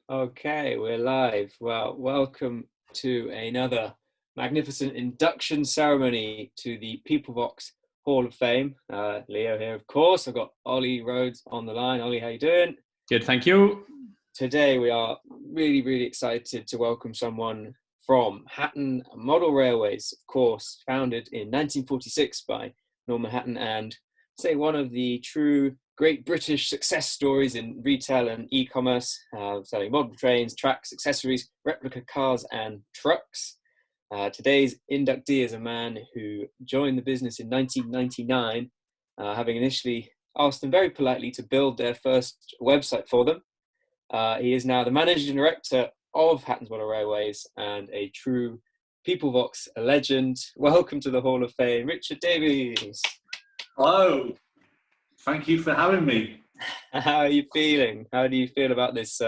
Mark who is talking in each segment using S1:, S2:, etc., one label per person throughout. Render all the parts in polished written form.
S1: Okay, we're live. Well, welcome to another magnificent induction ceremony to the Peoplevox Hall of Fame. Leo here, of course. I've got Ollie Rhodes on the line. Ollie, how you doing?
S2: Good, thank you.
S1: Today we are really excited to welcome someone from Hatton Model Railways, of course, founded in 1946 by Norman Hatton, and say one of the true great British success stories in retail and e-commerce, selling model trains, tracks, accessories, replica cars and trucks. Today's inductee is a man who joined the business in 1999, having initially asked them very politely to build their first website for them. He is now the managing director of Hattons Model Railways and a true Peoplevox legend. Welcome to the Hall of Fame, Richard Davies.
S3: Hello. Thank you for having me.
S1: How are you feeling? How do you feel about this,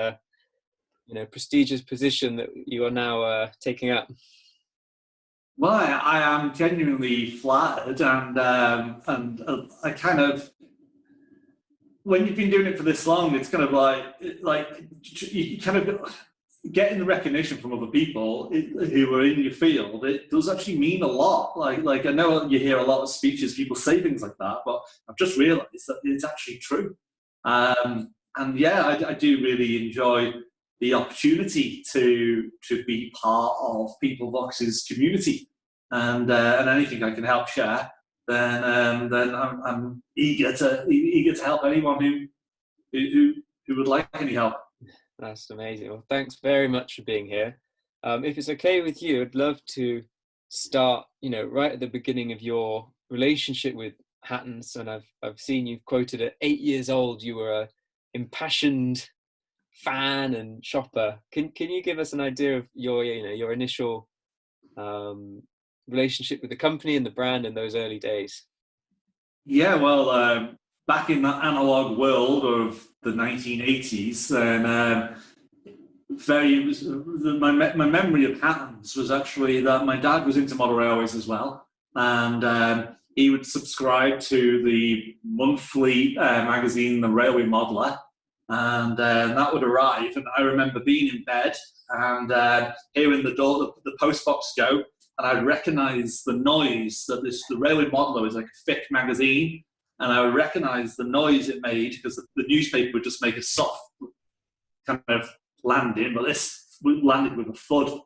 S1: prestigious position that you are now taking up?
S3: Well, I am genuinely flattered, and I kind of, when you've been doing it for this long, it's kind of like you kind of getting the recognition from other people who are in your field. It does actually mean a lot. Like I know you hear a lot of speeches, people say things like that, but I've just realised that it's actually true. And yeah, I do really enjoy the opportunity to be part of Peoplevox's community, and anything I can help share, then I'm eager to help anyone who would like any help.
S1: That's amazing. Well, thanks very much for being here. If it's okay with you, I'd love to start, right at the beginning of your relationship with Hattons. And I've seen you've quoted at 8 years old, you were a impassioned fan and shopper. Can you give us an idea of your initial relationship with the company and the brand in those early days?
S3: Yeah, well, back in that analog world of the 1980s, my memory of Hattons was actually that my dad was into model railways as well, and he would subscribe to the monthly magazine, The Railway Modeller, and that would arrive, and I remember being in bed and hearing the post box go, and I'd recognise the noise that the Railway Modeller is like a thick magazine. And I would recognise the noise it made because the newspaper would just make a soft kind of landing, but this landed with a thud.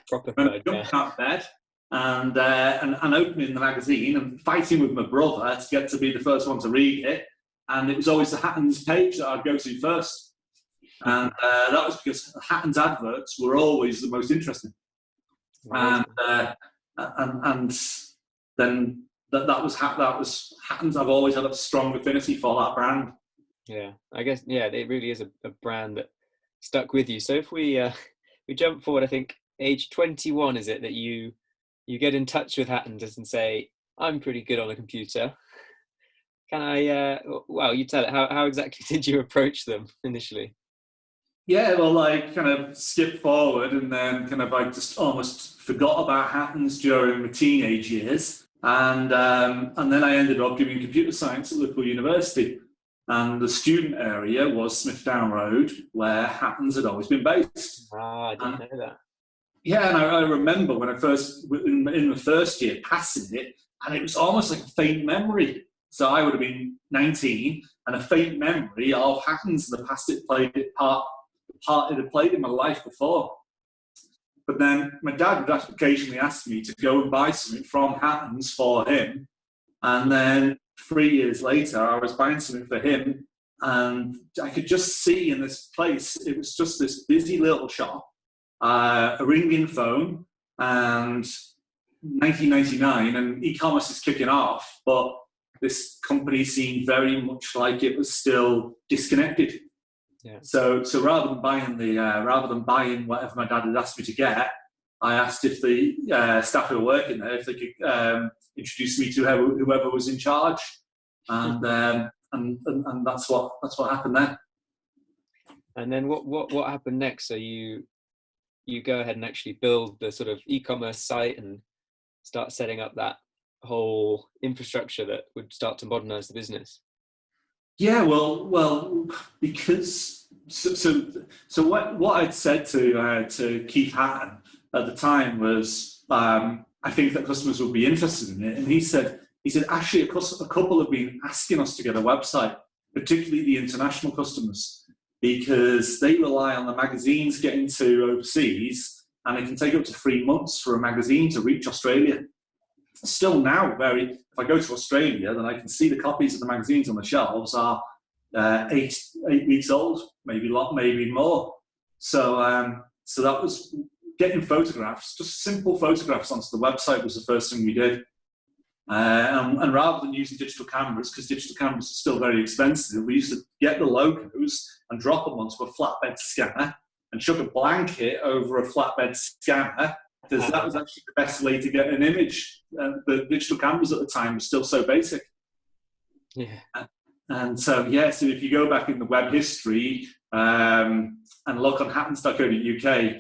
S1: Proper
S3: And
S1: thud,
S3: I jumped out of bed and opening the magazine and fighting with my brother to get to be the first one to read it. And it was always the Hattons page that I'd go to first. And that was because Hattons adverts were always the most interesting. And then that was Hattons. I've always had a strong affinity for that brand.
S1: Yeah, I guess, it really is a brand that stuck with you. So if we jump forward, I think age 21 is it that you get in touch with Hattons and say, I'm pretty good on a computer. Can I? Well, you tell it. How exactly did you approach them initially?
S3: Yeah, well, I kind of skipped forward and then I just almost forgot about Hattons during my teenage years. And then I ended up doing computer science at Liverpool University. And the student area was Smithdown Road, where Hattons had always been based.
S1: I didn't know that.
S3: Yeah, and I remember when I in the first year, passing it, and it was almost like a faint memory. So I would have been 19, and a faint memory of Hattons and the past the part it had played in my life before. But then my dad would occasionally ask me to go and buy something from Hattons for him. And then 3 years later, I was buying something for him. And I could just see in this place, it was just this busy little shop, a ringing phone, and 1999, and e-commerce is kicking off. But this company seemed very much like it was still disconnected. Yeah. So rather than buying whatever my dad had asked me to get, I asked if the staff who were working there if they could introduce me to whoever was in charge, and that's what happened then.
S1: And then what happened next? So you go ahead and actually build the sort of e-commerce site and start setting up that whole infrastructure that would start to modernize the business.
S3: Yeah, well, because So what I'd said to Keith Hatton at the time was, I think that customers would be interested in it, and he said actually a couple have been asking us to get a website, particularly the international customers, because they rely on the magazines getting to overseas, and it can take up to 3 months for a magazine to reach Australia. Still now, if I go to Australia, then I can see the copies of the magazines on the shelves are 8 weeks old, maybe more. So that was getting photographs, just simple photographs onto the website was the first thing we did. And rather than using digital cameras, because digital cameras are still very expensive, we used to get the logos and drop them onto a flatbed scanner and chuck a blanket over a flatbed scanner, because that was actually the best way to get an image. The digital cameras at the time were still so basic.
S1: Yeah.
S3: And so if you go back in the web history and look on hattons.co.uk,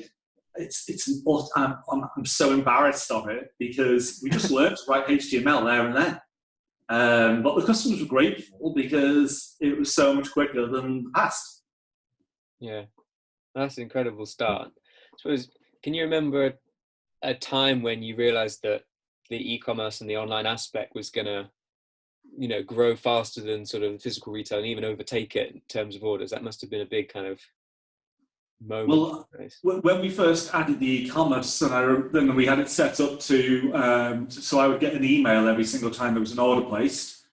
S3: I'm so embarrassed of it, because we just learned to write HTML there and then. But the customers were grateful because it was so much quicker than the past.
S1: Yeah, that's an incredible start. I suppose, can you remember a time when you realized that the e-commerce and the online aspect was going to, grow faster than sort of physical retail and even overtake it in terms of orders? That must have been a big kind of moment.
S3: Well, when we first added the e-commerce, and then we had it set up to, so I would get an email every single time there was an order placed,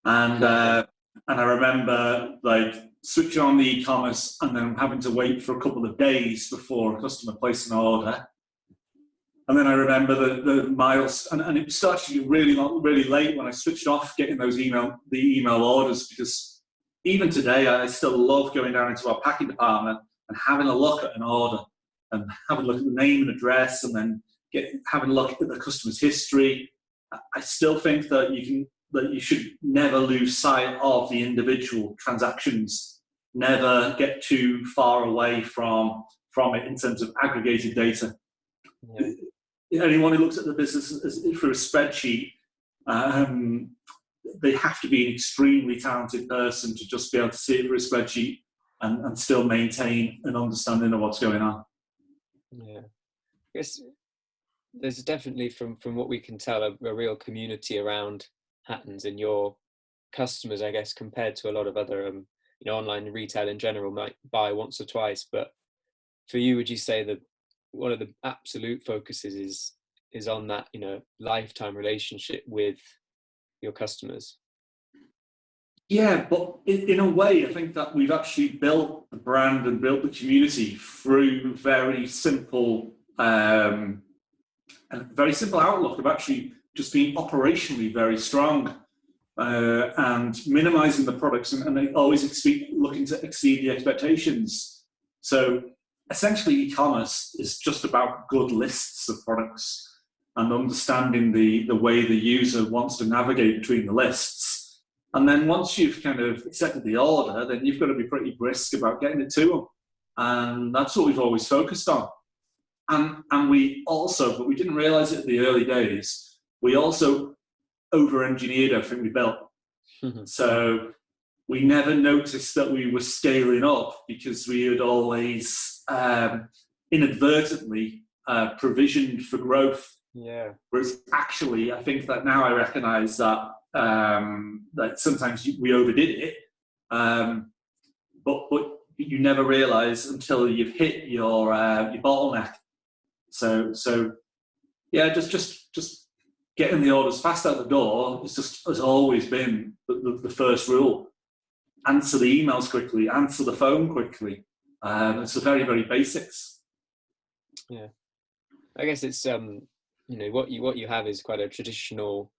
S3: and I remember switching on the e-commerce and then having to wait for a couple of days before a customer placed an order. And then I remember the miles, and it was actually really late when I switched off getting those email orders, because even today I still love going down into our packing department and having a look at an order and having a look at the name and address, and then having a look at the customer's history. I still think that you should never lose sight of the individual transactions. Never get too far away from it in terms of aggregated data.
S1: Yeah.
S3: Anyone who looks at the business through a spreadsheet, they have to be an extremely talented person to just be able to see it through a spreadsheet and still maintain an understanding of what's going on.
S1: Yeah, I guess there's definitely, from what we can tell, a real community around Hattons, and your customers, I guess, compared to a lot of other online retail in general, might buy once or twice. But for you, would you say that one of the absolute focuses is on that lifetime relationship with your customers?
S3: Yeah, but in a way, I think that we've actually built the brand and built the community through very simple outlook of actually just being operationally very strong and minimizing the products and always looking to exceed the expectations. So essentially, e-commerce is just about good lists of products and understanding the way the user wants to navigate between the lists. And then once you've kind of accepted the order, then you've got to be pretty brisk about getting it to them. And that's what we've always focused on. And we also, but we didn't realize it in the early days, we also over-engineered everything we built. So we never noticed that we were scaling up, because we had always inadvertently provisioned for growth.
S1: Yeah.
S3: Whereas actually, I think that now I recognize that sometimes we overdid it, but you never realize until you've hit your bottleneck. So yeah, just getting the orders fast out the door has always been the first rule. Answer the emails quickly, answer the phone quickly. It's the very, very basics.
S1: Yeah, I guess it's what you have is quite a traditional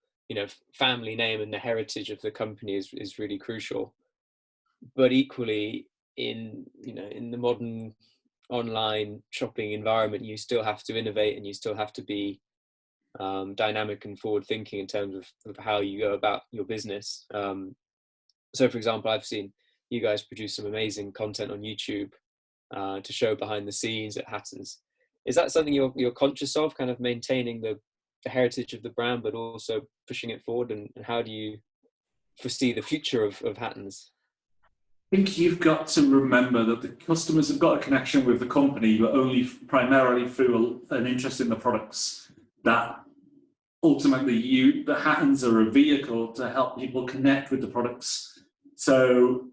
S1: family name, and the heritage of the company is really crucial. But equally, in the modern online shopping environment, you still have to innovate, and you still have to be dynamic and forward thinking in terms of how you go about your business. So for example, I've seen you guys produce some amazing content on YouTube to show behind the scenes at Hattons. Is that something you're conscious of, kind of maintaining the heritage of the brand, but also pushing it forward? And how do you foresee the future of Hattons?
S3: think you've got to remember that the customers have got a connection with the company, but only primarily through an interest in the products. That ultimately, the Hattons are a vehicle to help people connect with the products. So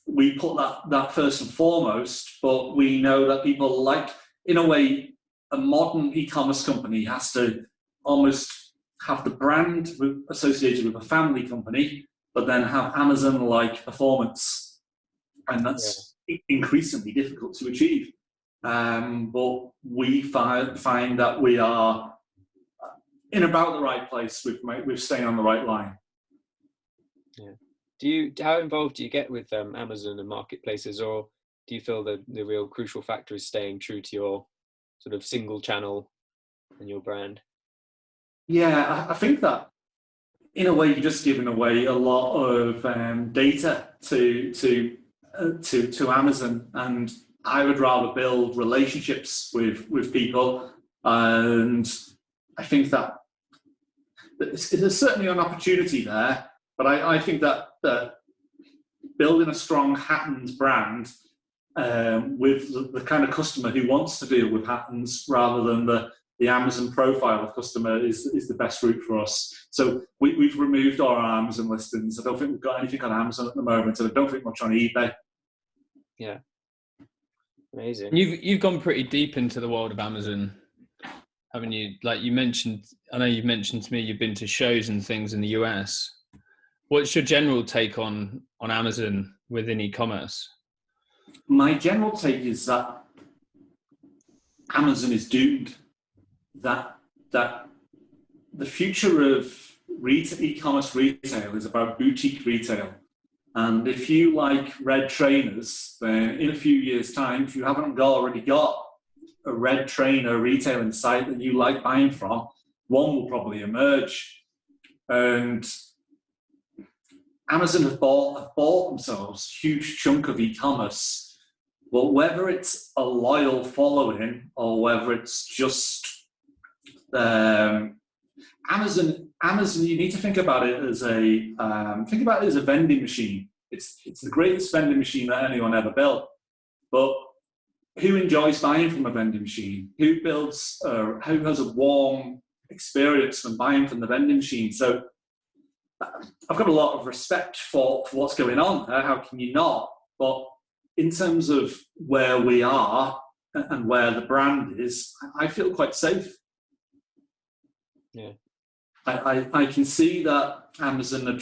S3: we put that first and foremost, but we know that people like, in a way, a modern e-commerce company has to almost have the brand associated with a family company, but then have Amazon-like performance. And that's increasingly difficult to achieve. But we find that we are in about the right place with staying on the right line.
S1: Yeah. How involved do you get with Amazon and marketplaces, or do you feel the real crucial factor is staying true to your sort of single channel and your brand?
S3: Yeah, I think that in a way you're just giving away a lot of data to Amazon, and I would rather build relationships with people, and I think that there's certainly an opportunity there, but I think that building a strong Hattons brand with the kind of customer who wants to deal with Hattons rather than the Amazon profile of customer is the best route for us. So we've removed our Amazon listings. I don't think we've got anything on Amazon at the moment, and I don't think much on eBay.
S1: Yeah, amazing.
S2: You've gone pretty deep into the world of Amazon, haven't you? Like you mentioned, I know you've mentioned to me you've been to shows and things in the US. What's your general take on Amazon within e-commerce?
S3: My general take is that Amazon is doomed. That the future of e-commerce retail is about boutique retail. And if you like red trainers, then in a few years' time, if you haven't already got a red trainer retailing site that you like buying from, one will probably emerge. And Amazon have bought themselves a huge chunk of e-commerce. But whether it's a loyal following or whether it's just Amazon, you need to think about it as a vending machine. It's the greatest vending machine that anyone ever built. But who enjoys buying from a vending machine? Who has a warm experience when buying from the vending machine? So I've got a lot of respect for what's going on there. How can you not? But in terms of where we are and where the brand is, I feel quite safe.
S1: Yeah.
S3: I can see that Amazon are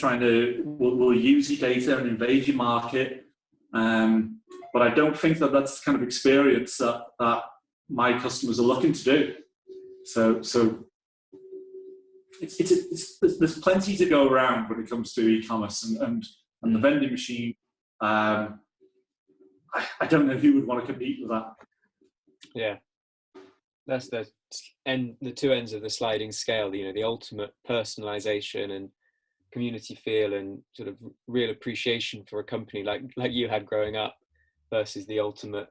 S3: will use your data and invade your market, but I don't think that that's the kind of experience that my customers are looking to do. So there's plenty to go around when it comes to e-commerce and the vending machine. I don't know who would want to compete with that.
S1: Yeah, that's the two ends of the sliding scale. The ultimate personalization and community feel and sort of real appreciation for a company like you had growing up, versus the ultimate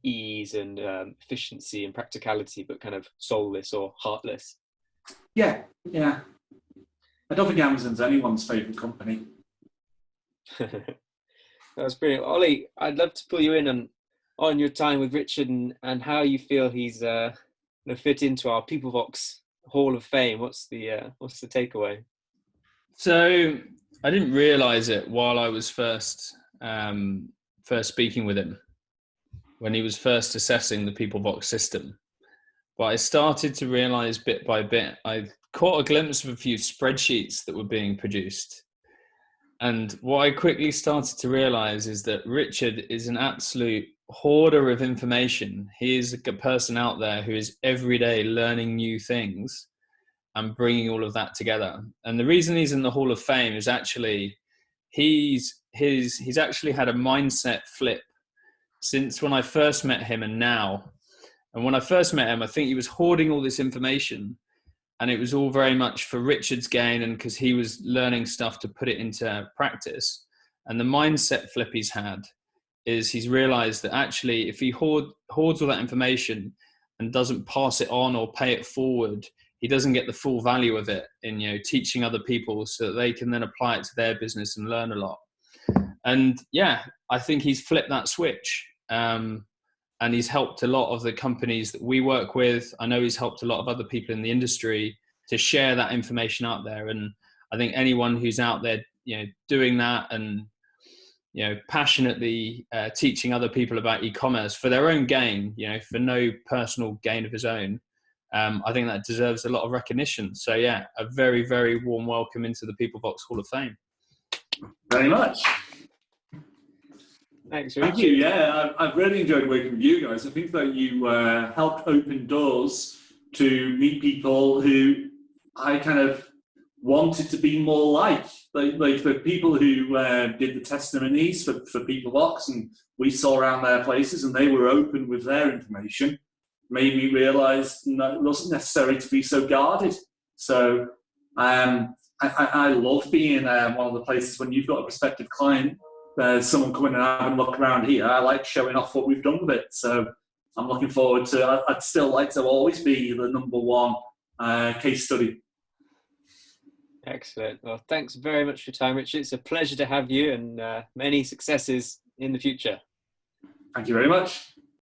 S1: ease and efficiency and practicality, but kind of soulless or heartless.
S3: Yeah. I don't think Amazon's anyone's favorite company.
S1: That was brilliant. Ollie, I'd love to pull you in on your time with Richard and how you feel he's going to fit into our PeopleVox Hall of Fame. What's the takeaway?
S2: So I didn't realize it while I was first speaking with him, when he was first assessing the PeopleVox system. But I started to realize bit by bit. I caught a glimpse of a few spreadsheets that were being produced. And what I quickly started to realize is that Richard is an absolute hoarder of information. He is a person out there who is every day learning new things and bringing all of that together. And the reason he's in the Hall of Fame is actually he's actually had a mindset flip since when I first met him and now. And when I first met him, I think he was hoarding all this information, and it was all very much for Richard's gain and because he was learning stuff to put it into practice. And the mindset flip he's had is he's realized that actually if he hoards all that information and doesn't pass it on or pay it forward, he doesn't get the full value of it in teaching other people so that they can then apply it to their business and learn a lot. And yeah, I think he's flipped that switch. And he's helped a lot of the companies that we work with. I know he's helped a lot of other people in the industry to share that information out there. And I think anyone who's out there, doing that and, passionately teaching other people about e-commerce for their own gain, for no personal gain of his own, I think that deserves a lot of recognition. So yeah, a very, very warm welcome into the PeopleVox Hall of Fame.
S3: Very much.
S1: Thanks, Richard.
S3: Thank you. Yeah, I've really enjoyed working with you guys. I think that you helped open doors to meet people who I kind of wanted to be more like the people who did the testimonies for PeopleVox, and we saw around their places, and they were open with their information. Made me realise that it wasn't necessary to be so guarded. So I love being one of the places when you've got a prospective client. There's someone coming and having a look around here. I like showing off what we've done with it. So I'm looking forward to, I'd still like to always be the number one case study.
S1: Excellent. Well, thanks very much for your time, Richard. It's a pleasure to have you, and many successes in the future.
S3: Thank you very much.